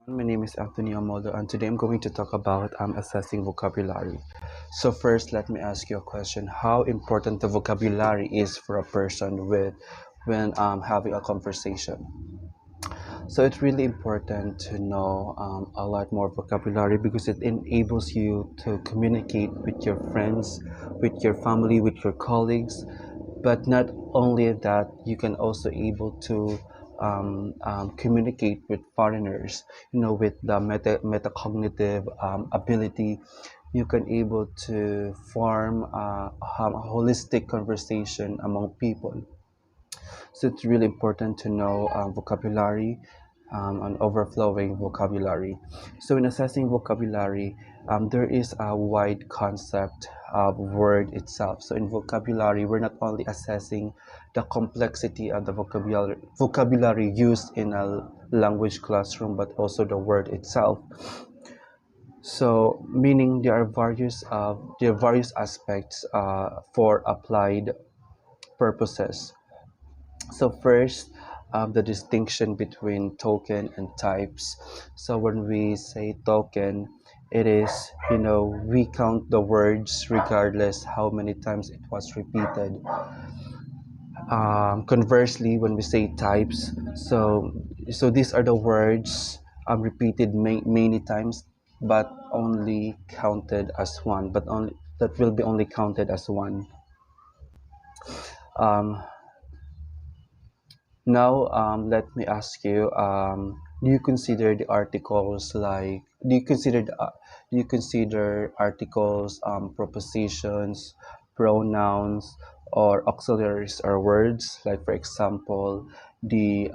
My name is Anthony Amodo, and today I'm going to talk about assessing vocabulary. So first, let me ask you a question: how important the vocabulary is for a person with when having a conversation? So it's really important to know a lot more vocabulary because it enables you to communicate with your friends, with your family, with your colleagues. But not only that, you can also able to communicate with foreigners. With the metacognitive ability, you can able to form a holistic conversation among people. So it's really important to know vocabulary and overflowing vocabulary. So in assessing vocabulary, there is a wide concept of word itself. So in vocabulary, we're not only assessing the complexity of the vocabulary used in a language classroom, but also the word itself. So meaning there are various aspects for applied purposes. So first, the distinction between token and types. So when we say token, it is, we count the words regardless how many times it was repeated. Conversely, when we say types, so these are the words repeated many times, but only counted as one. But only that will be only counted as one. Um, Now, let me ask you, do you consider the articles like, do you consider articles, propositions, pronouns, or auxiliaries or words? Like, for example, the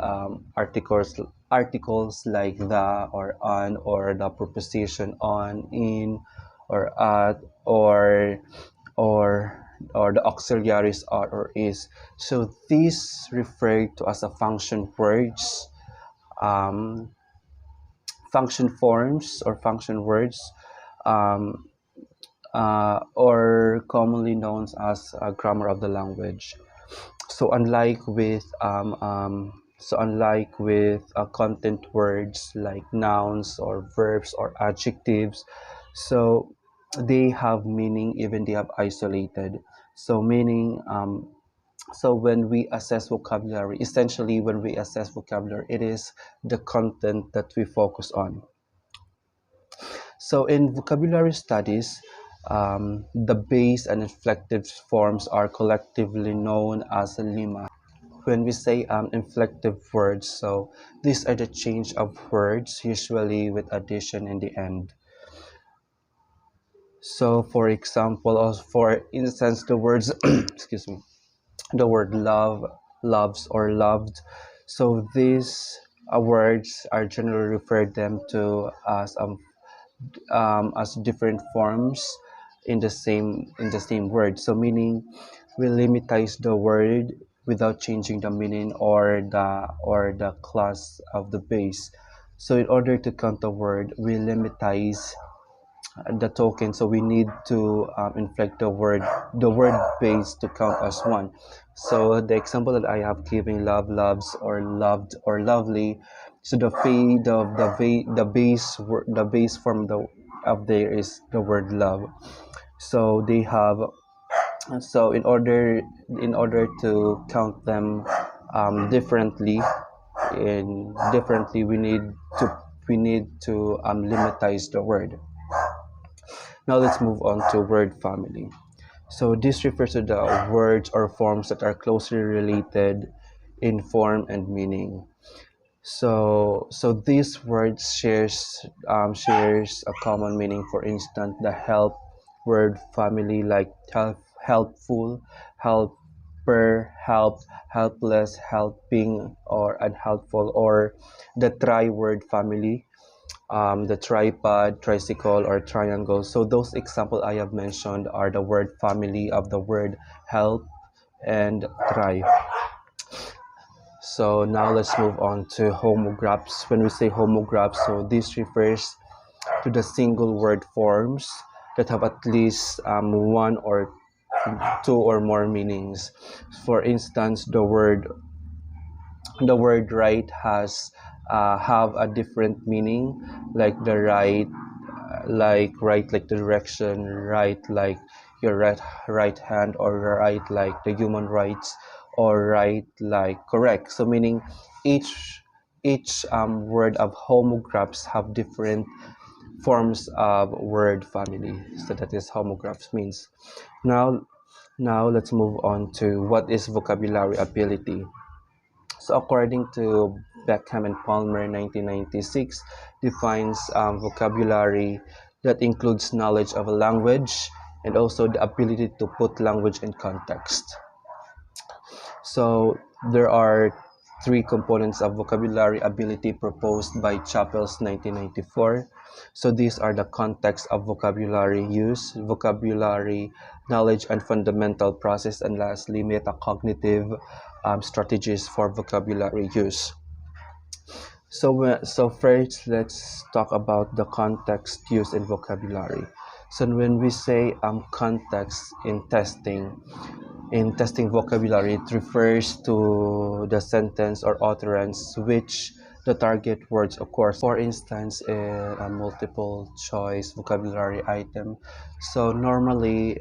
articles like the or on or the preposition on, in, or at, or or the auxiliaries are or is. So these refer to as a function words, um, function forms or function words, um, or commonly known as a grammar of the language. So unlike with content words like nouns or verbs or adjectives, so they have meaning even they have isolated. So meaning so when we assess vocabulary, essentially when we assess vocabulary, it is the content that we focus on. So in vocabulary studies, the base and inflective forms are collectively known as lemma. When we say inflective words, so these are the change of words, usually with addition in the end. So for example, or for instance, the words excuse me, the word love, loves, or loved. So these words are generally referred them to as different forms in the same word. So meaning we limitize the word without changing the meaning or the class of the base. So in order to count the word, we limitize the token, so we need to inflect the word base to count as one. So the example that I have given, love, loves, or loved, or lovely, so the base from the of there is the word love. So they have so in order to count them differently, we need to limitize the word. Now let's move on to word family. So this refers to the words or forms that are closely related in form and meaning. So these words shares a common meaning. For instance, the help word family, like helpful, helper, help, helpless, helping, or unhelpful, or the try word family, the tripod, tricycle, or triangle. So those example I have mentioned are the word family of the word help and try. So now let's move on to homographs. When we say homographs, so this refers to the single word forms that have at least one or two or more meanings. For instance, the word right has have a different meaning, like the right, like the direction, right like your right hand, or right like the human rights, or right like correct. So meaning each word of homographs have different forms of word family. So that is homographs means. Now now let's move on to what is vocabulary ability. So according to Beckham and Palmer 1996 defines vocabulary that includes knowledge of a language and also the ability to put language in context. So there are three components of vocabulary ability proposed by Chappell's 1994. So these are the context of vocabulary use, vocabulary knowledge and fundamental process, and lastly, metacognitive strategies for vocabulary use. So first, let's talk about the context used in vocabulary. So when we say context in testing vocabulary, it refers to the sentence or utterance which the target words occur. For instance, in a multiple choice vocabulary item. So normally,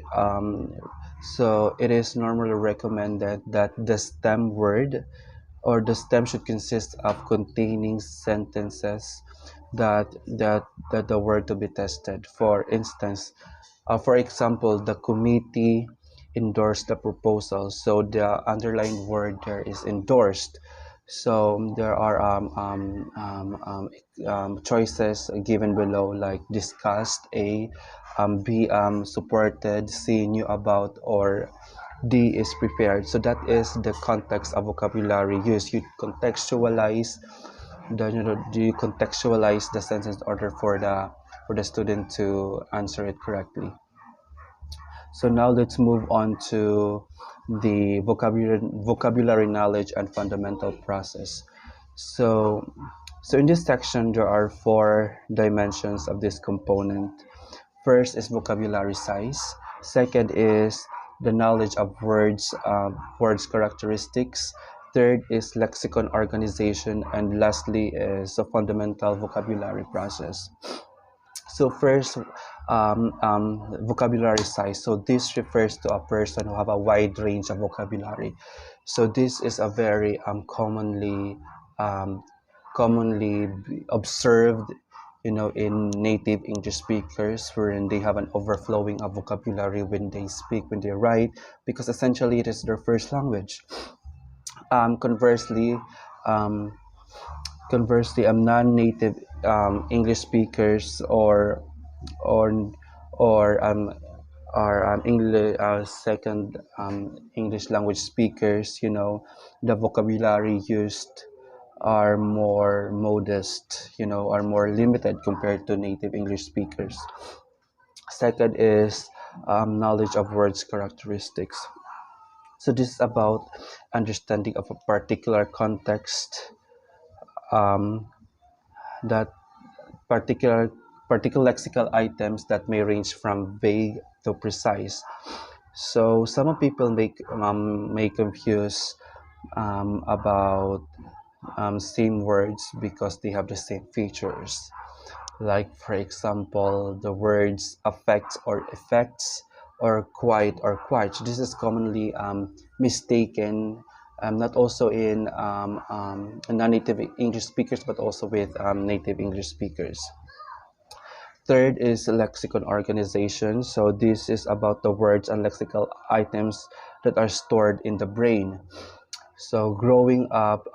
so it is normally recommended that the stem word or the stem should consist of containing sentences that the word to be tested. For instance, for example, the committee endorsed the proposal. So the underlined word there is endorsed. So there are choices given below, like discussed, A, B, supported, C, knew about, or D is prepared. So that is the context of vocabulary use. Do you contextualize the sentence order for the student to answer it correctly. So now let's move on to the vocabulary knowledge and fundamental process. So so in this section there are four dimensions of this component. First is vocabulary size. Second is the knowledge of words characteristics. Third is lexicon organization, and lastly is a fundamental vocabulary process. So first, vocabulary size. So this refers to a person who have a wide range of vocabulary. So this is a very um, commonly observed, in native English speakers, wherein they have an overflowing of vocabulary when they speak, when they write, because essentially it is their first language. Conversely, um, non-native English speakers or or English second English language speakers, the vocabulary used are more modest, are more limited compared to native English speakers. Second is knowledge of words characteristics. So this is about understanding of a particular context, um, that particular particular lexical items that may range from vague to precise. So some people may confuse about same words because they have the same features. Like for example, the words affects or effects, or quiet or quiet. So this is commonly mistaken, not also in non-native English speakers, but also with native English speakers. Third is lexicon organization. So this is about the words and lexical items that are stored in the brain. So growing up,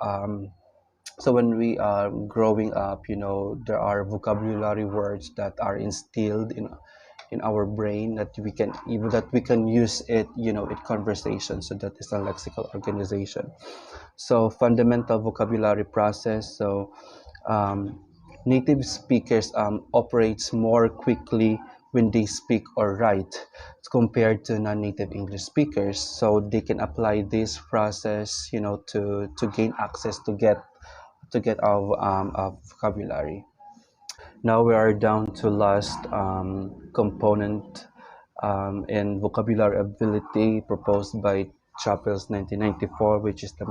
so when we are growing up, there are vocabulary words that are instilled in our brain that we can use it, in conversation. So that is a lexical organization. So fundamental vocabulary process. So um, native speakers operates more quickly when they speak or write compared to non-native English speakers. So they can apply this process, to gain access to get our vocabulary. Now we are down to last component in vocabulary ability proposed by Chappell's 1994, which is the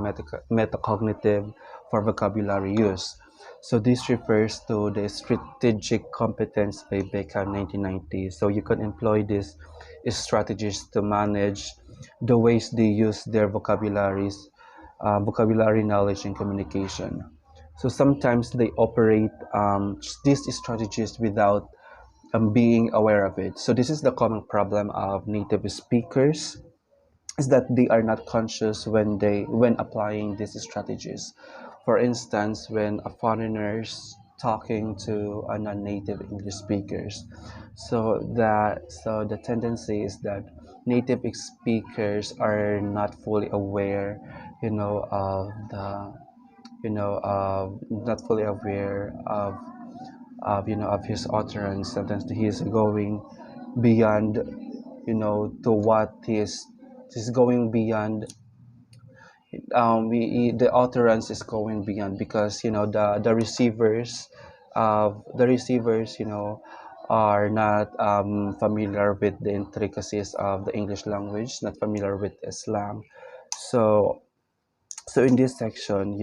metacognitive for vocabulary use. So this refers to the strategic competence by Becca 1990. So you can employ these strategies to manage the ways they use their vocabularies, vocabulary knowledge and communication. So sometimes they operate these strategies without being aware of it. So this is the common problem of native speakers, is that they are not conscious when applying these strategies. For instance, when a foreigners talking to a non-native English speakers, so the tendency is that native speakers are not fully aware, of the not fully aware of his utterance. Sometimes he is going beyond, to what he's going beyond. The utterance is going beyond, because the receivers are not familiar with the intricacies of the English language, not familiar with slang. So so in this section,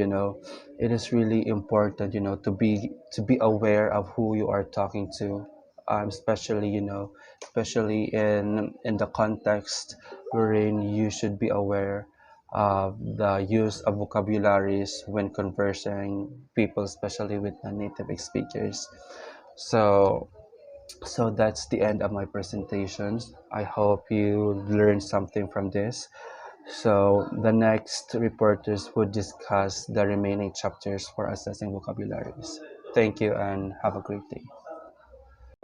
it is really important, to be aware of who you are talking to, especially in the context wherein you should be aware of the use of vocabularies when conversing people, especially with non-native speakers. So so that's the end of my presentations. I hope you learned something from this. So the next reporters would discuss the remaining chapters for assessing vocabularies. Thank you and have a great day.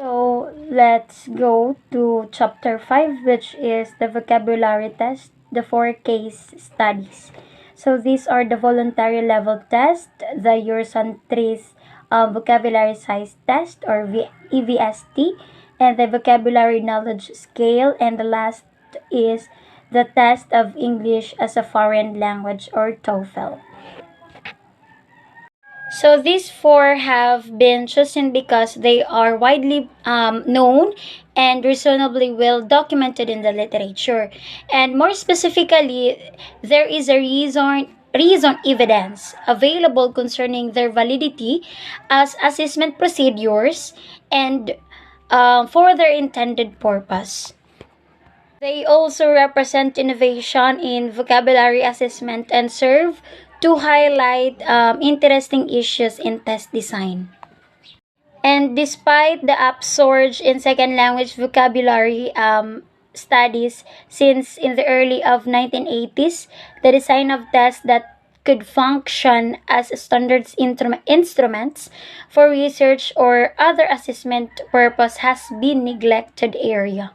So let's go to chapter 5, which is the vocabulary test, the four case studies. So these are the voluntary level test, the Eurocentris vocabulary size test or EVST, and the vocabulary knowledge scale, and the last is the test of English as a foreign language or TOEFL. So these four have been chosen because they are widely known and reasonably well documented in the literature. And more specifically, there is a reason evidence available concerning their validity as assessment procedures and for their intended purpose. They also represent innovation in vocabulary assessment and serve to highlight interesting issues in test design. And despite the upsurge in second language vocabulary studies since in the early of 1980s, the design of tests that could function as standards instruments for research or other assessment purpose has been neglected area.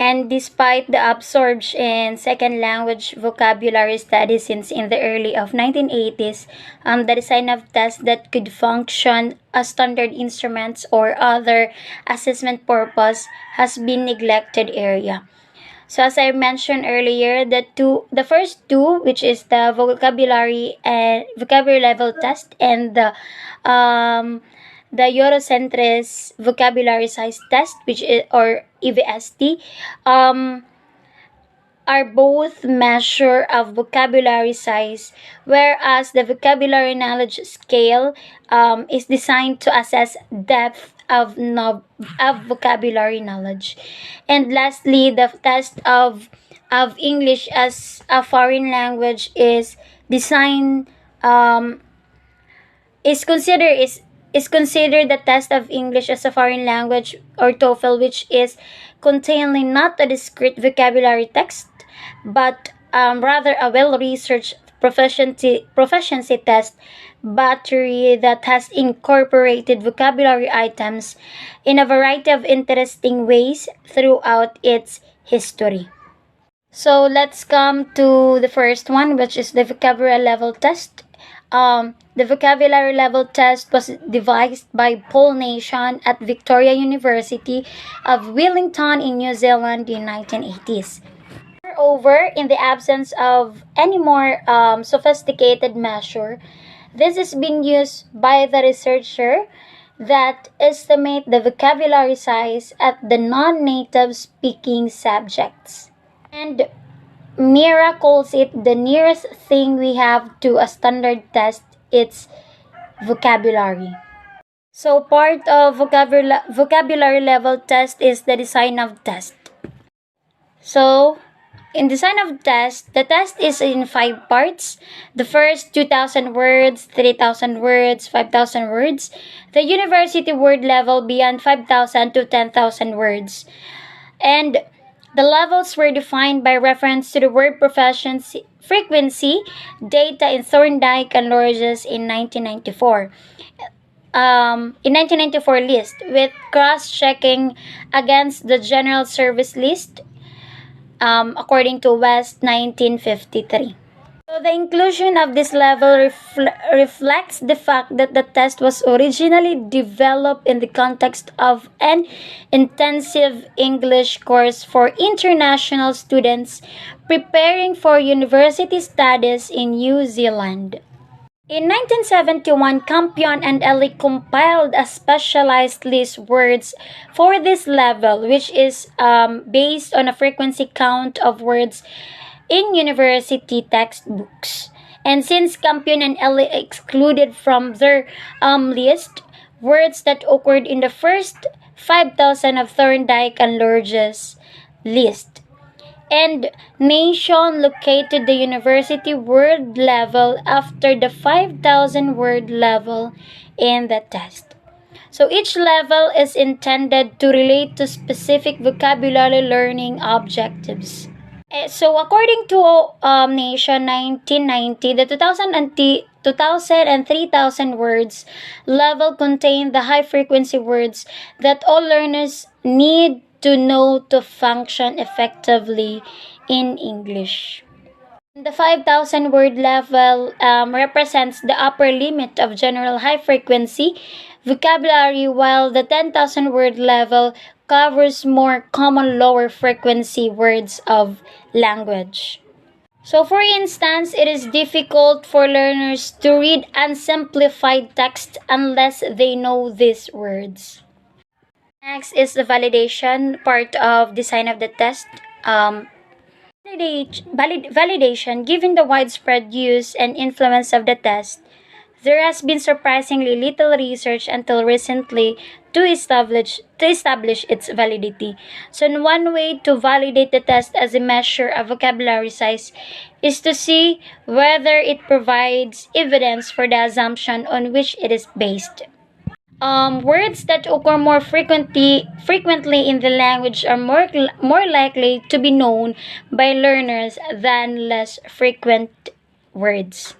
And despite the upsurge in second language vocabulary studies since in the early of 1980s, the design of tests that could function as standard instruments or other assessment purpose has been neglected area. So as I mentioned earlier, the first two, which is the vocabulary level test and the Eurocentris vocabulary size test, which is or EVST, um, are both measure of vocabulary size, whereas the vocabulary knowledge scale is designed to assess depth of vocabulary knowledge. And lastly, the test of English as a foreign language is designed is considered the test of English as a foreign language or TOEFL, which is containing not a discrete vocabulary text, but rather a well-researched proficiency test battery that has incorporated vocabulary items in a variety of interesting ways throughout its history. So let's come to the first one, which is the vocabulary level test. The vocabulary level test was devised by Paul Nation at Victoria University of Wellington in New Zealand in 1980s. Moreover, in the absence of any more sophisticated measure, this is being used by the researcher that estimate the vocabulary size at the non-native speaking subjects. And Mira calls it the nearest thing we have to a standard test. It's vocabulary. So part of vocabulary level test is the design of test. So in design of test, the test is in five parts. The first 2,000 words, 3,000 words, 5,000 words. The university word level beyond 5,000 to 10,000 words. And the levels were defined by reference to the word proficiency frequency data in Thorndike and Lorges in 1994. In 1994 list with cross-checking against the general service list according to West 1953. So the inclusion of this level reflects the fact that the test was originally developed in the context of an intensive English course for international students preparing for university studies in New Zealand. In 1971, Campion and Ellie compiled a specialized list words for this level, which is based on a frequency count of words in university textbooks. And since Campion and Ellie excluded from their list words that occurred in the first 5,000 of Thorndike and Lorges list, and Nation located the university word level after the 5,000 word level in the test. So each level is intended to relate to specific vocabulary learning objectives. So according to Nation 1990, the 2000 and 3000 words level contain the high frequency words that all learners need to know to function effectively in English. The 5,000 word level represents the upper limit of general high frequency vocabulary, while the 10,000 word level covers more common lower frequency words of language. So, for instance, it is difficult for learners to read unsimplified text unless they know these words. Next is the validation part of design of the test. Um, Validation, given the widespread use and influence of the test, there has been surprisingly little research until recently to establish its validity. So one way to validate the test as a measure of vocabulary size is to see whether it provides evidence for the assumption on which it is based. Words that occur more frequently in the language are more likely to be known by learners than less frequent words.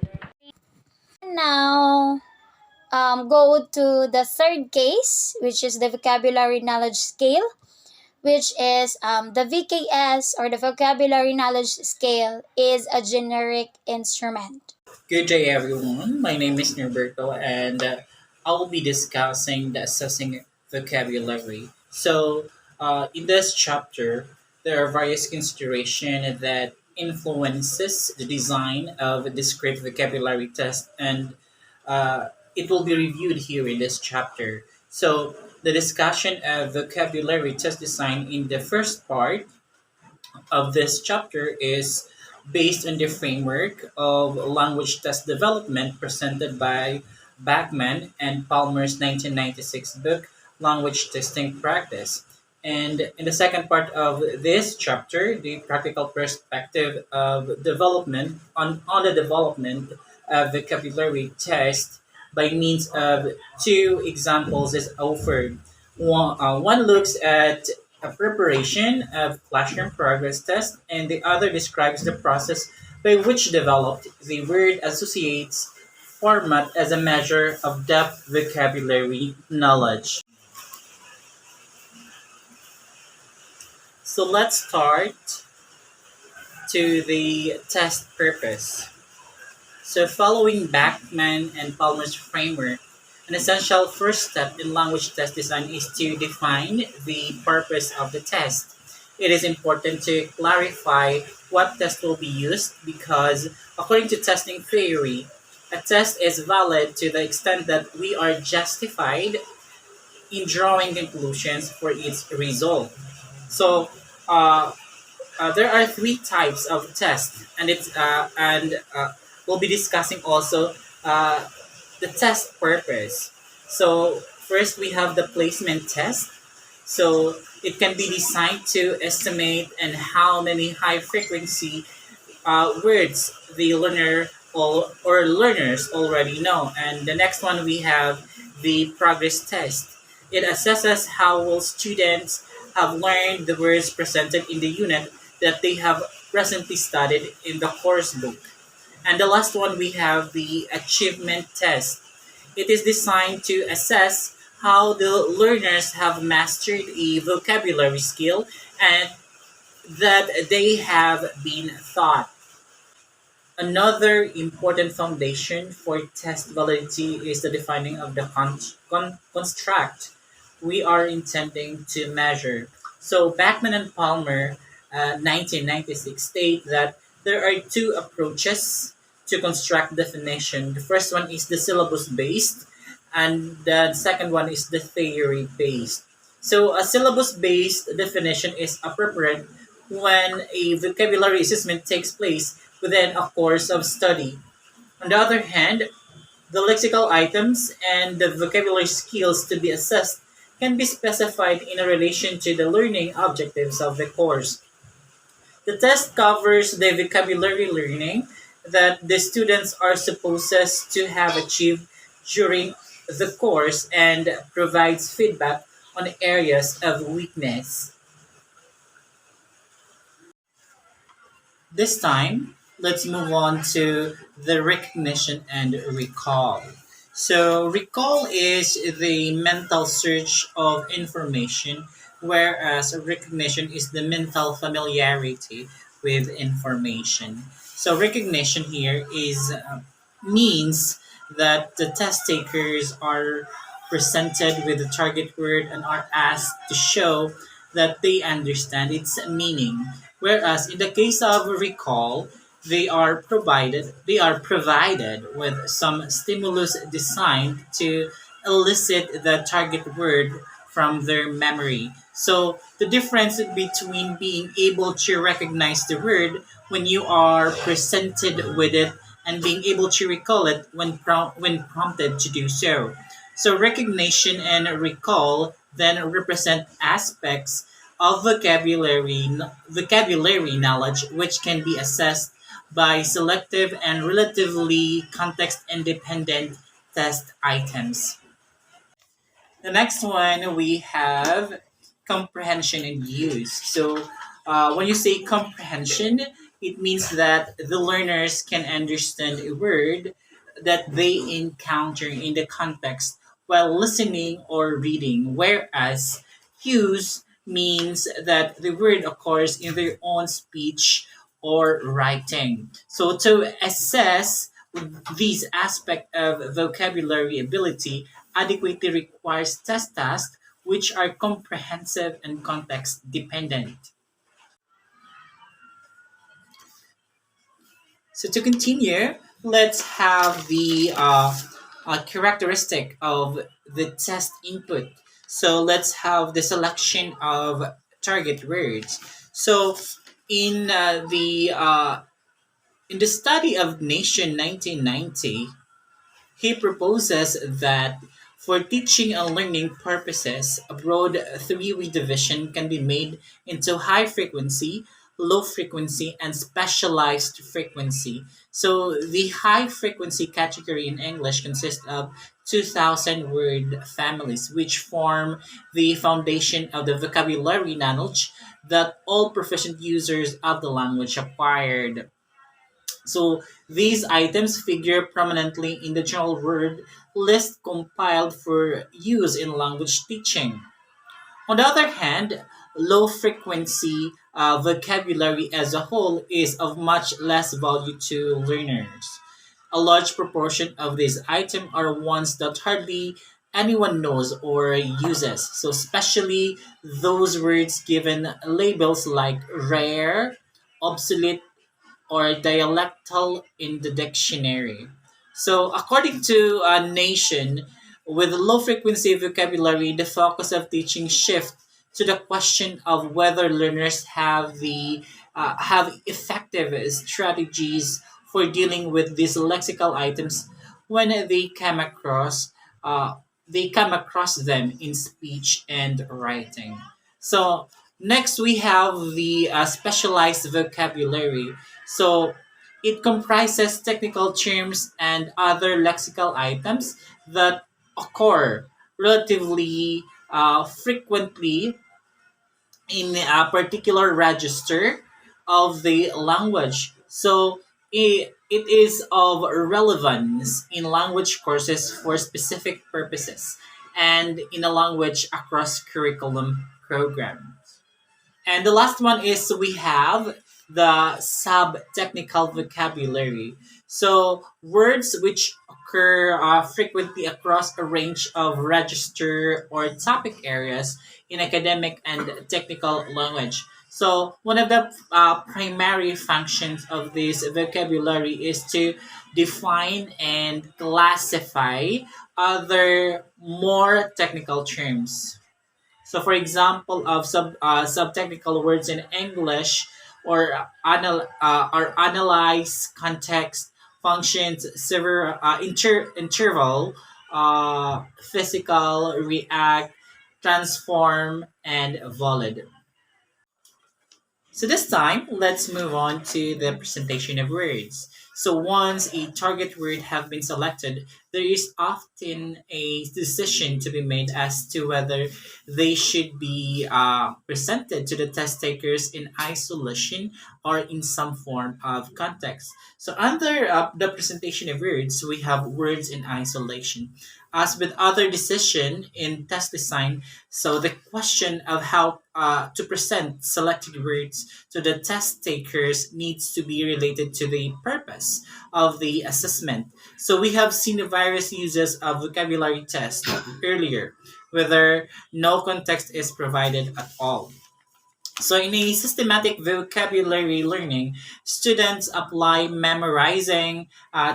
Now, go to the third case, which is the vocabulary knowledge scale, which is the VKS, or the vocabulary knowledge scale, is a generic instrument. Good day, everyone. My name is Norberto, and I will be discussing the assessing vocabulary. In this chapter, there are various considerations that influences the design of a discrete vocabulary test, and it will be reviewed here in this chapter. So, the discussion of vocabulary test design in the first part of this chapter is based on the framework of language test development presented by Bachman and Palmer's 1996 book, Language Testing Practice. And in the second part of this chapter, the practical perspective of development on the development of vocabulary test by means of two examples is offered. One looks at a preparation of classroom progress test, and the other describes the process by which developed the word associates format as a measure of depth vocabulary knowledge. So let's start to the test purpose. So following Bachman and Palmer's framework, an essential first step in language test design is to define the purpose of the test. It is important to clarify what test will be used because, according to testing theory, a test is valid to the extent that we are justified in drawing conclusions for its result. So, uh, there are three types of tests, and we'll be discussing also uh, the test purpose. So first we have the placement test. So it can be designed to estimate and how many high frequency words the learner or learners already know. And the next one we have the progress test. It assesses how well students have learned the words presented in the unit that they have presently studied in the course book. And the last one we have the achievement test. It is designed to assess how the learners have mastered a vocabulary skill and that they have been taught. Another important foundation for test validity is the defining of the construct we are intending to measure. So Backman and Palmer, 1996, state that there are two approaches to construct definition. The first one is the syllabus based, and the second one is the theory based. So a syllabus based definition is appropriate when a vocabulary assessment takes place within a course of study. On the other hand, the lexical items and the vocabulary skills to be assessed can be specified in relation to the learning objectives of the course. The test covers the vocabulary learning that the students are supposed to have achieved during the course and provides feedback on areas of weakness. This time, let's move on to the recognition and recall. So, recall is the mental search of information, whereas recognition is the mental familiarity with information. So, recognition here is means that the test takers are presented with the target word and are asked to show that they understand its meaning. Whereas in the case of recall, they are provided with some stimulus designed to elicit the target word from their memory. So the difference between being able to recognize the word when you are presented with it and being able to recall it when prompted to do so. So recognition and recall then represent aspects of vocabulary knowledge which can be assessed by selective and relatively context independent test items. The next one we have comprehension and use. So, when you say comprehension, it means that the learners can understand a word that they encounter in the context while listening or reading, whereas use means that the word occurs in their own speech or writing. So, to assess these aspects of vocabulary ability, adequately requires test tasks which are comprehensive and context dependent. So to continue, let's have the characteristic of the test input. So let's have the selection of target words. So in the study of Nation 1990, he proposes that for teaching and learning purposes, a broad three-way division can be made into high frequency, low frequency, and specialized frequency. So the high frequency category in English consists of 2,000 word families, which form the foundation of the vocabulary knowledge that all proficient users of the language acquired. So these items figure prominently in the general word list compiled for use in language teaching. On the other hand, low frequency vocabulary as a whole is of much less value to learners. A large proportion of these items are ones that hardly anyone knows or uses. So, especially those words given labels like rare, obsolete, or dialectal in the dictionary. So, according to a nation with low frequency vocabulary, the focus of teaching shift to the question of whether learners have effective strategies for dealing with these lexical items when they come across them in speech and writing. So next we have the specialized vocabulary. So it comprises technical terms and other lexical items that occur relatively frequently in a particular register of the language. So it is of relevance in language courses for specific purposes and in a language across curriculum programs. And the last one is we have the sub-technical vocabulary. So words which occur frequently across a range of register or topic areas in academic and technical language. So one of the primary functions of this vocabulary is to define and classify other more technical terms. So, for example, of subtechnical words in English or analyze, context, functions, several interval, physical, react, transform, and valid. So this time, let's move on to the presentation of words. So once a target word have been selected, there is often a decision to be made as to whether they should be presented to the test takers in isolation or in some form of context. So under the presentation of words, we have words in isolation. As with other decision in test design, so the question of how to present selected words to the test takers needs to be related to the purpose of the assessment. So we have seen the various uses of vocabulary test earlier, whether no context is provided at all. So, in a systematic vocabulary learning, students apply memorizing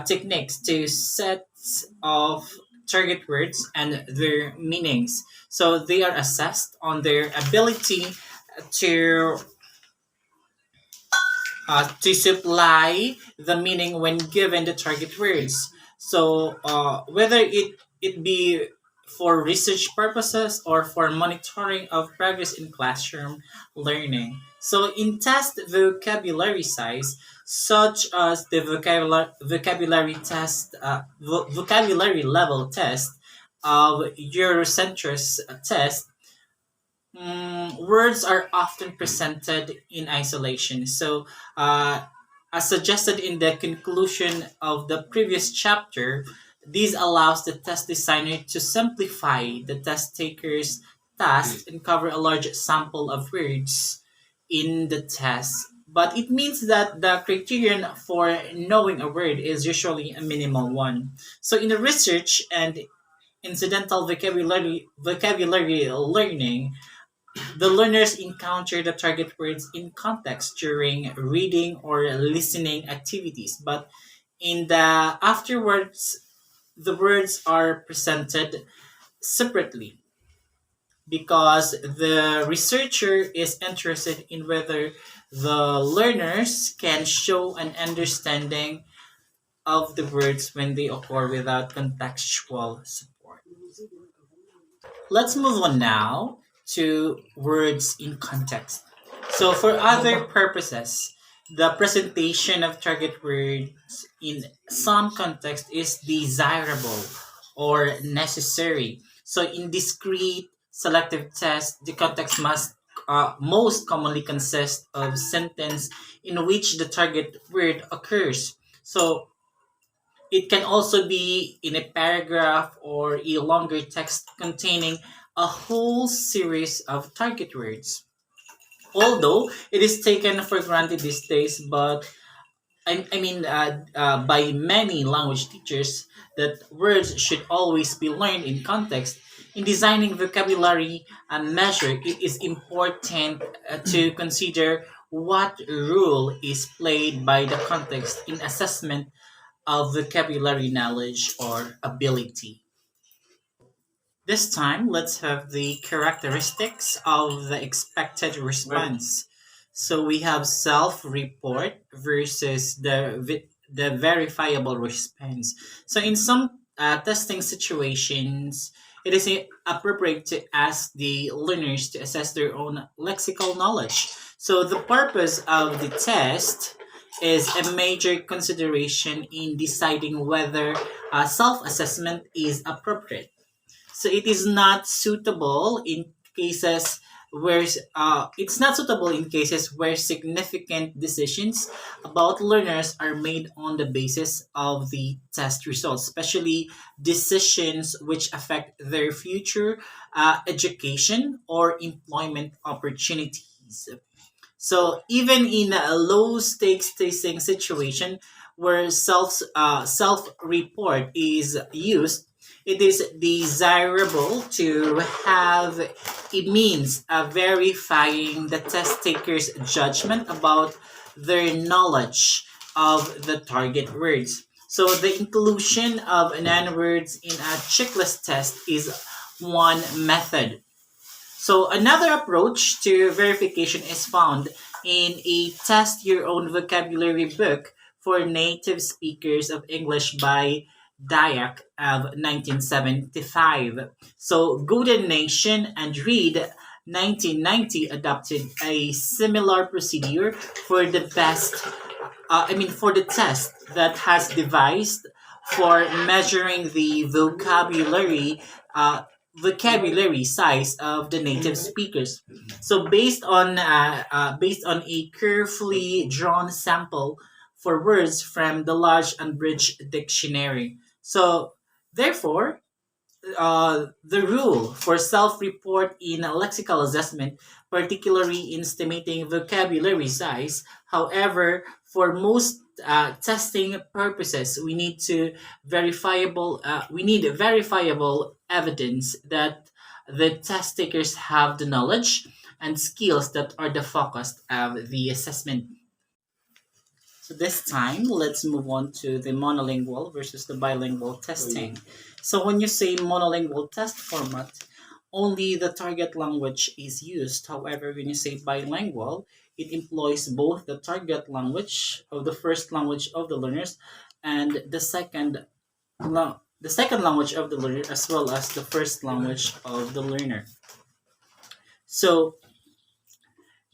techniques to sets of target words and their meanings. So, they are assessed on their ability to to supply the meaning when given the target words. So whether it be for research purposes or for monitoring of progress in classroom learning. So in test vocabulary size, such as the vocabulary test, vocabulary level test of Eurocentrist test, words are often presented in isolation. So, as suggested in the conclusion of the previous chapter, this allows the test designer to simplify the test taker's task and cover a large sample of words in the test. But it means that the criterion for knowing a word is usually a minimal one. So, in the research and incidental vocabulary learning, the learners encounter the target words in context during reading or listening activities, but in the afterwards, the words are presented separately because the researcher is interested in whether the learners can show an understanding of the words when they occur without contextual support. Let's move on now to words in context. So, for other purposes, the presentation of target words in some context is desirable or necessary. So, in discrete selective tests, the context must most commonly consist of sentence in which the target word occurs. So, it can also be in a paragraph or a longer text containing a whole series of target words. Although it is taken for granted these days, but by many language teachers, that words should always be learned in context. In designing vocabulary measure, it is important to consider what role is played by the context in assessment of vocabulary knowledge or ability. This time, let's have the characteristics of the expected response. So we have self-report versus the the verifiable response. So in some testing situations, it is appropriate to ask the learners to assess their own lexical knowledge. So the purpose of the test is a major consideration in deciding whether self-assessment is appropriate. So it is not suitable in cases where it's not suitable in cases where significant decisions about learners are made on the basis of the test results, especially decisions which affect their future education or employment opportunities. So even in a low stakes testing situation where self report is used, it is desirable to have a means of verifying the test taker's judgment about their knowledge of the target words. So the inclusion of non-words in a checklist test is one method. So another approach to verification is found in a Test Your Own Vocabulary book for native speakers of English by Dyack of 1975. So Golden Nation and Reed 1990 adopted a similar procedure for the for the test that has devised for measuring the vocabulary size of the native speakers. So based on a carefully drawn sample for words from the large unbridged dictionary. So therefore, the rule for self-report in a lexical assessment, particularly in estimating vocabulary size. However, for most testing purposes, we need verifiable evidence that the test takers have the knowledge and skills that are the focus of the assessment. So this time, let's move on to the monolingual versus the bilingual testing. So when you say monolingual test format, only the target language is used. However, when you say bilingual, it employs both the target language of the first language of the learners and the second language of the learner as well as the first language of the learner. So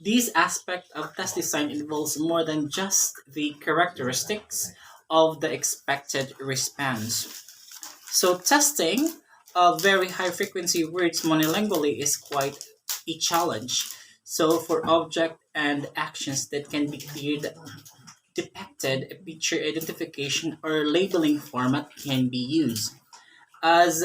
this aspect of test design involves more than just the characteristics of the expected response. So testing of very high frequency words monolingually is quite a challenge. So for object and actions that can be cleared, depicted, a picture identification or labeling format can be used. As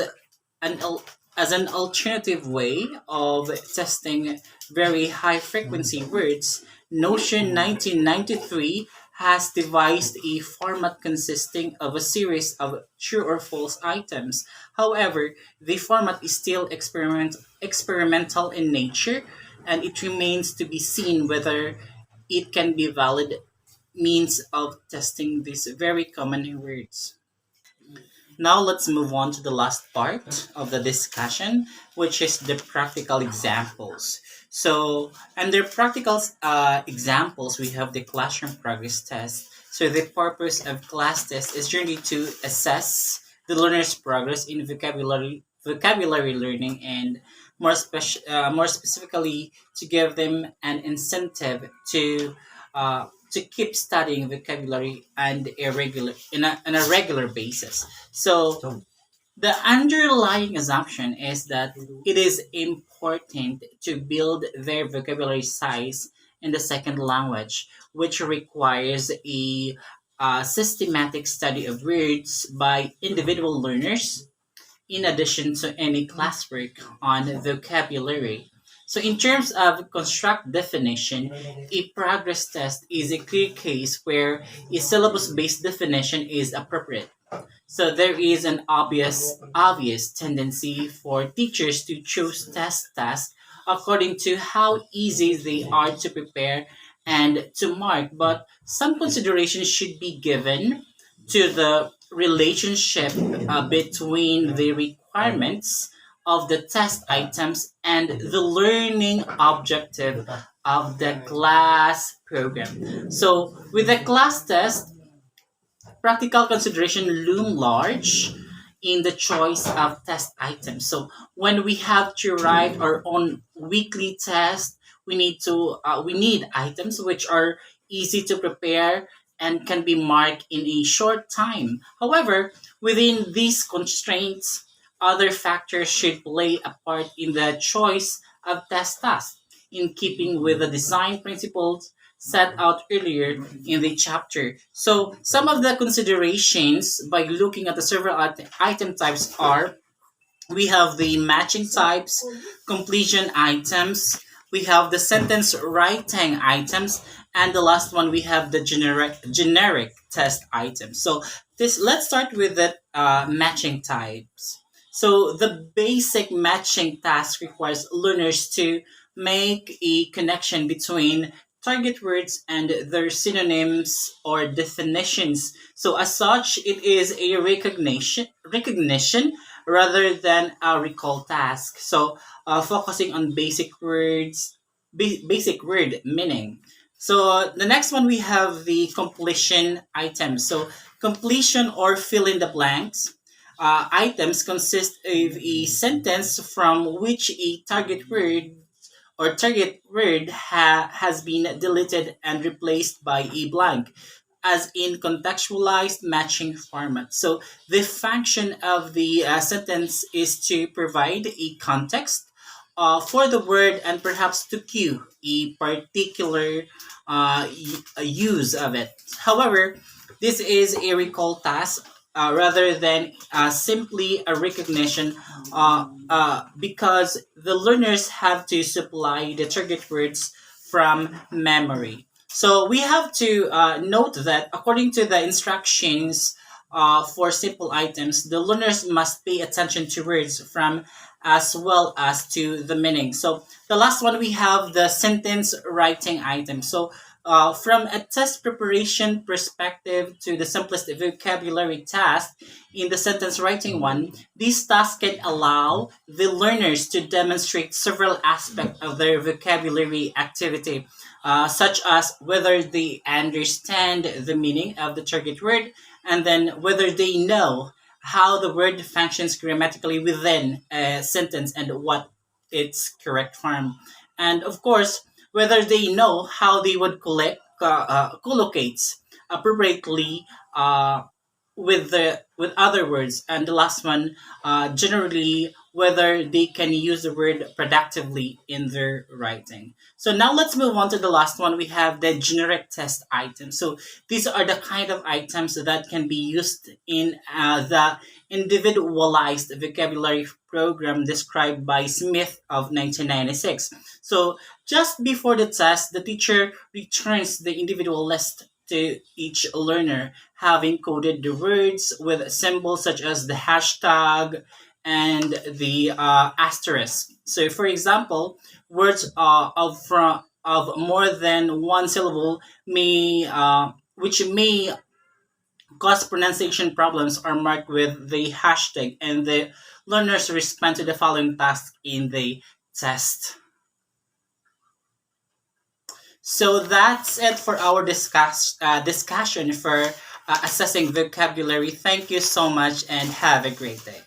an al- as an alternative way of testing very high frequency words, Notion 1993 has devised a format consisting of a series of true or false items. However, the format is still experimental in nature, and it remains to be seen whether it can be valid means of testing these very common words. Now let's move on to the last part of the discussion, which is the practical examples. So, under practical examples, we have the classroom progress test. So, the purpose of class test is generally to assess the learner's progress in vocabulary learning and more specifically to give them an incentive to keep studying vocabulary and on a regular basis. So the underlying assumption is that it is important to build their vocabulary size in the second language, which requires a systematic study of words by individual learners in addition to any classwork on vocabulary. So, in terms of construct definition, a progress test is a clear case where a syllabus based definition is appropriate. So there is an obvious tendency for teachers to choose test tasks according to how easy they are to prepare and to mark, but some consideration should be given to the relationship between the requirements of the test items and the learning objective of the class program. So with the class test, practical consideration loom large in the choice of test items. So when we have to write our own weekly test, we need items which are easy to prepare and can be marked in a short time. However, within these constraints, other factors should play a part in the choice of test tasks, in keeping with the design principles set out earlier in the chapter. So, some of the considerations by looking at the several item types are: we have the matching types, completion items, we have the sentence writing items, and the last one we have the generic test items. So this let's start with the matching types. So the basic matching task requires learners to make a connection between target words and their synonyms or definitions. So as such, it is a recognition rather than a recall task. So, focusing on basic word meaning. So, the next one we have the completion items. So, completion or fill in the blanks. Items consist of a sentence from which a target word has been deleted and replaced by a blank, as in contextualized matching format. So the function of the sentence is to provide a context for the word and perhaps to cue a particular use of it. However, this is a recall task rather than simply a recognition because the learners have to supply the target words from memory. So we have to note that according to the instructions for simple items, the learners must pay attention to words from as well as to the meaning. So the last one we have the sentence writing item. So from a test preparation perspective to the simplest vocabulary task in the sentence writing one, these tasks can allow the learners to demonstrate several aspects of their vocabulary activity, such as whether they understand the meaning of the target word, and then whether they know how the word functions grammatically within a sentence and what its correct form. And of course, whether they know how they would collocate appropriately with other words, and the last one generally whether they can use the word productively in their writing. So now let's move on to the last one. We have the generic test items. So these are the kind of items that can be used in the individualized vocabulary program described by Smith of 1996. So just before the test, the teacher returns the individual list to each learner, having coded the words with symbols such as the hashtag and the asterisk. So, for example, words of more than one syllable may which may cause pronunciation problems are marked with the hashtag, and the learners respond to the following task in the test. So that's it for our discussion for assessing vocabulary. Thank you so much and have a great day.